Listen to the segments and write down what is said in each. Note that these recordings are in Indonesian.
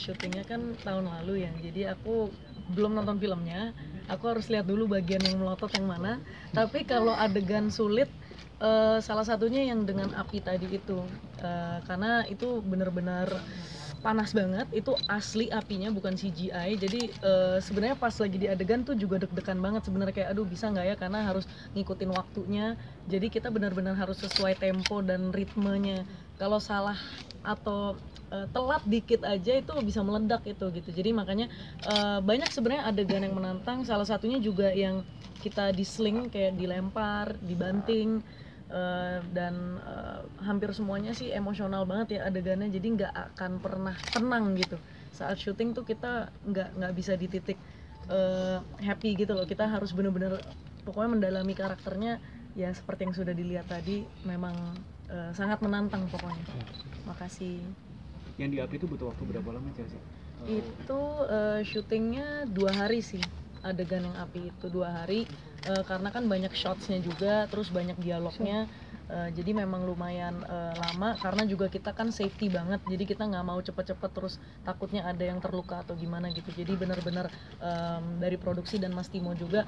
syutingnya kan tahun lalu ya, jadi aku belum nonton filmnya. Aku harus lihat dulu bagian yang melotot yang mana. Tapi kalau adegan sulit, salah satunya yang dengan api tadi itu, karena itu benar-benar panas banget, itu asli apinya bukan CGI. Jadi sebenarnya pas lagi di adegan tuh juga deg-degan banget sebenarnya, kayak aduh bisa nggak ya, karena harus ngikutin waktunya. Jadi kita benar-benar harus sesuai tempo dan ritmenya. Kalau salah atau telat dikit aja itu bisa meledak itu gitu. Jadi makanya banyak sebenarnya adegan yang menantang. Salah satunya juga yang kita disling, kayak dilempar, dibanting. Dan hampir semuanya sih emosional banget ya adegannya, jadi nggak akan pernah tenang gitu saat syuting tuh. Kita nggak bisa di titik happy gitu loh, kita harus bener-bener pokoknya mendalami karakternya ya, seperti yang sudah dilihat tadi. Memang sangat menantang pokoknya. Makasih. Yang di api itu butuh waktu berapa lama sih? Itu syutingnya 2 hari sih, adegan yang api itu 2 hari, karena kan banyak shotsnya juga, terus banyak dialognya, jadi memang lumayan lama, karena juga kita kan safety banget, jadi kita nggak mau cepet-cepet terus takutnya ada yang terluka atau gimana gitu. Jadi benar-benar dari produksi dan Mas Timo juga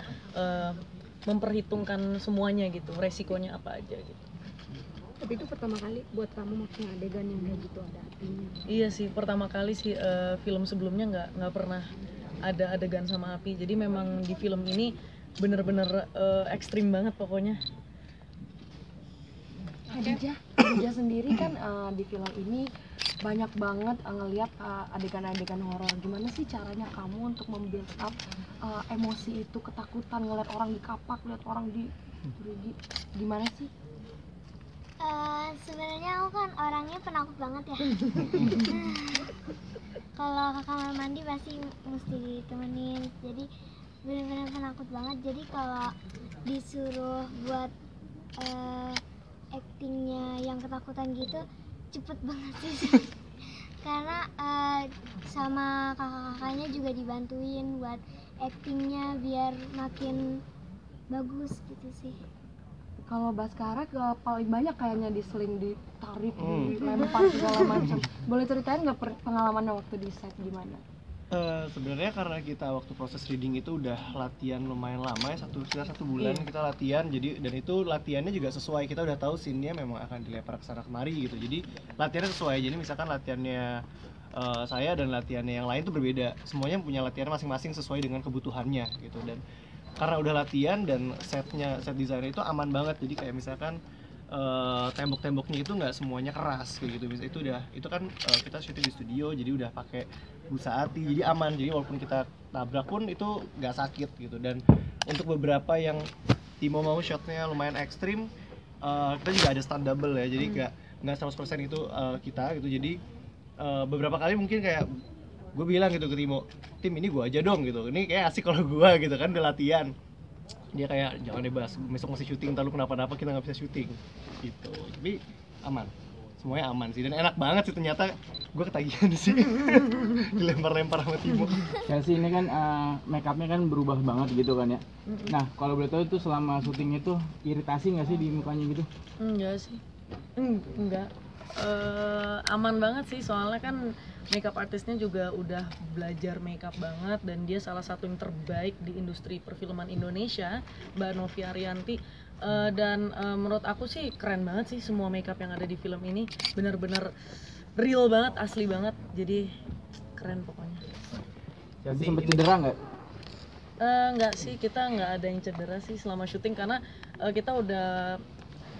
memperhitungkan semuanya gitu, resikonya apa aja gitu. Tapi itu pertama kali buat kamu maksudnya adegan yang kayak gitu ada apinya? Iya sih, pertama kali sih. Film sebelumnya nggak pernah ada adegan sama api, jadi memang di film ini bener-bener ekstrim banget pokoknya. Khadijah sendiri kan di film ini banyak banget ngelihat adegan-adegan horor. Gimana sih caranya kamu untuk membuild up emosi itu, ketakutan ngeliat orang dikapak, lihat orang gimana sih? Sebenarnya aku kan orangnya penakut banget ya. Kalau ke kamar mandi pasti mesti ditemenin, jadi benar-benar penakut banget. Jadi kalau disuruh buat actingnya yang ketakutan gitu cepet banget sih. Karena sama kakak-kakaknya juga dibantuin buat actingnya biar makin bagus gitu sih. Kalau Baskara paling banyak kayaknya diseling, ditarik, dilempar segala macam. Boleh ceritain nggak pengalamannya waktu di set gimana? Sebenarnya karena kita waktu proses reading itu udah latihan lumayan lama ya, sekitar 1 bulan kita latihan. Jadi dan itu latihannya juga sesuai, kita udah tahu scene-nya memang akan dilempar ke sana kemari gitu. Jadi latihannya sesuai. Jadi misalkan latihannya saya dan latihannya yang lain tuh berbeda. Semuanya punya latihan masing-masing sesuai dengan kebutuhannya gitu. Dan karena udah latihan dan set desainnya itu aman banget. Jadi kayak misalkan tembok-temboknya itu nggak semuanya keras kayak gitu. Itu kan kita syuting di studio, jadi udah pakai busa ati, jadi aman. Jadi walaupun kita tabrak pun itu nggak sakit gitu. Dan untuk beberapa yang Timo mau shotnya lumayan ekstrim, kita juga ada stunt double ya. Jadi nggak 100% itu kita gitu. Jadi beberapa kali mungkin kayak gue bilang gitu ke Timo, tim ini gue aja dong gitu, ini kayak asik kalau gue gitu kan, udah latihan. Dia kayak jangan deh Bas, besok masih syuting, ntar lu kenapa-napa kita nggak bisa syuting gitu. Tapi aman, semuanya aman sih, dan enak banget sih ternyata. Gue ketagihan sih dilempar-lempar sama Timo. Chelsea ini kan make upnya kan berubah banget gitu kan ya. Nah kalau boleh tahu itu selama syuting itu iritasi nggak sih di mukanya gitu? Enggak sih, enggak. Aman banget sih, soalnya kan makeup artisnya juga udah belajar makeup banget, dan dia salah satu yang terbaik di industri perfilman Indonesia, Mbak Novi Arianti. Dan menurut aku sih keren banget sih semua makeup yang ada di film ini, bener-bener real banget, asli banget, jadi keren pokoknya. Jadi sempet cedera nggak? Nggak sih, kita nggak ada yang cedera sih selama syuting, karena kita udah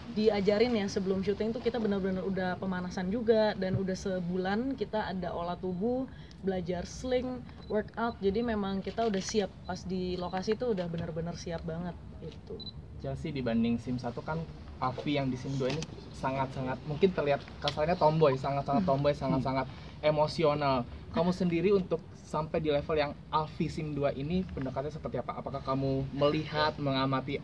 diajarin ya sebelum syuting tuh, kita benar-benar udah pemanasan juga, dan udah sebulan kita ada olah tubuh, belajar sling, workout, jadi memang kita udah siap pas di lokasi tuh, udah benar-benar siap banget itu. Chelsea dibanding scene 1 kan Avi yang di scene 2 ini sangat-sangat mungkin terlihat kasarnya tomboy, sangat-sangat tomboy, sangat-sangat emosional. Kamu sendiri untuk sampai di level yang Avi scene 2 ini pendekatannya seperti apa? Apakah kamu melihat, mengamati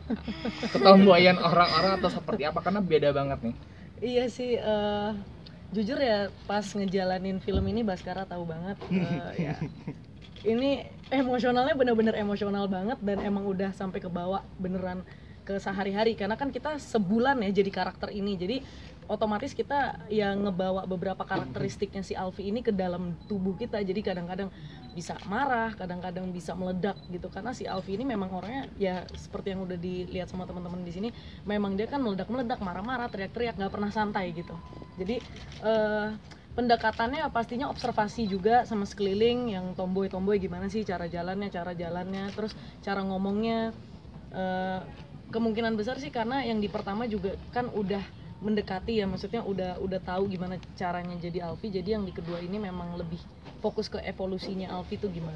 ketomboyan orang-orang atau seperti apa? Karena beda banget nih. Iya sih, jujur ya pas ngejalanin film ini Baskara tahu banget ya. Ini emosionalnya bener-bener emosional banget, dan emang udah sampai ke bawah beneran. ke sehari-hari, karena kan kita sebulan ya jadi karakter ini, jadi otomatis kita yang ngebawa beberapa karakteristiknya si Alfi ini ke dalam tubuh kita. Jadi kadang-kadang bisa marah, kadang-kadang bisa meledak gitu, karena si Alfi ini memang orangnya ya seperti yang udah dilihat sama teman-teman di sini, memang dia kan meledak-meledak, marah-marah, teriak-teriak, nggak pernah santai gitu. Jadi pendekatannya pastinya observasi juga sama sekeliling, yang tomboy gimana sih cara jalannya, terus cara ngomongnya. Kemungkinan besar sih karena yang di pertama juga kan udah mendekati ya, maksudnya udah tahu gimana caranya jadi Alfi, jadi yang di kedua ini memang lebih fokus ke evolusinya Alfi tuh gimana.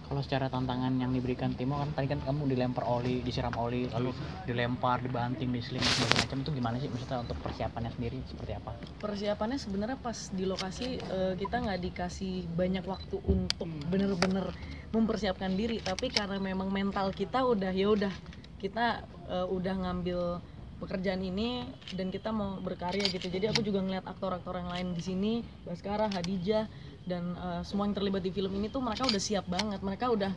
Kalau secara tantangan yang diberikan Timo kan tadi kan kamu dilempar oli, disiram oli, lalu dilempar, dibanting, diseling segala macam, itu gimana sih maksudnya untuk persiapannya sendiri seperti apa? Persiapannya sebenarnya pas di lokasi kita nggak dikasih banyak waktu untuk bener-bener mempersiapkan diri, tapi karena memang mental kita udah kita udah ngambil pekerjaan ini dan kita mau berkarya gitu. Jadi aku juga ngeliat aktor-aktor yang lain di sini, Baskara, Hadijah, dan semua yang terlibat di film ini tuh mereka udah siap banget. Mereka udah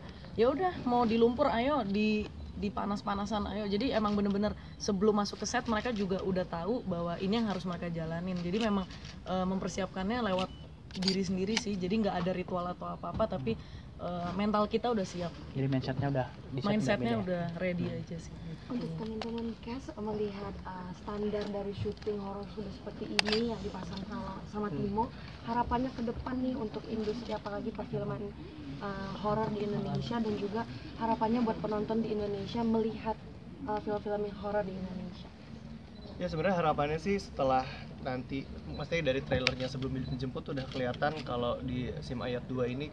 mau di lumpur, ayo di panas-panasan, ayo. Jadi emang bener-bener sebelum masuk ke set mereka juga udah tahu bahwa ini yang harus mereka jalanin. Jadi memang mempersiapkannya lewat diri sendiri sih. Jadi nggak ada ritual atau apa-apa, tapi mental kita udah siap. Jadi mindsetnya udah ready aja sih. Untuk teman-teman cast melihat standar dari syuting horor sudah seperti ini yang dipasang sama Timo, harapannya ke depan nih untuk industri apalagi perfilman horor di Indonesia, dan juga harapannya buat penonton di Indonesia melihat film-film horor di Indonesia. Ya sebenarnya harapannya sih setelah nanti, maksudnya dari trailernya sebelum dijemput udah kelihatan kalau di SIM Ayat 2 ini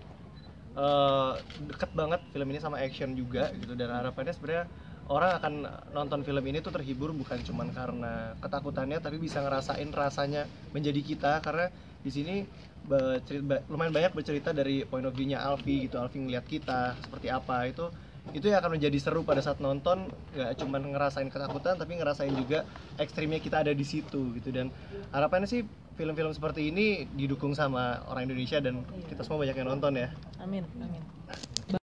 deket banget film ini sama action juga gitu, dan harapannya sebenarnya orang akan nonton film ini tuh terhibur bukan cuman karena ketakutannya, tapi bisa ngerasain rasanya menjadi kita, karena di sini lumayan banyak bercerita dari point of view-nya Alfi gitu. Alfi ngeliat kita seperti apa, itu yang akan menjadi seru pada saat nonton, nggak cuma ngerasain ketakutan tapi ngerasain juga ekstrimnya kita ada di situ gitu. Dan harapannya sih film-film seperti ini didukung sama orang Indonesia dan kita semua banyak yang nonton ya. Amin.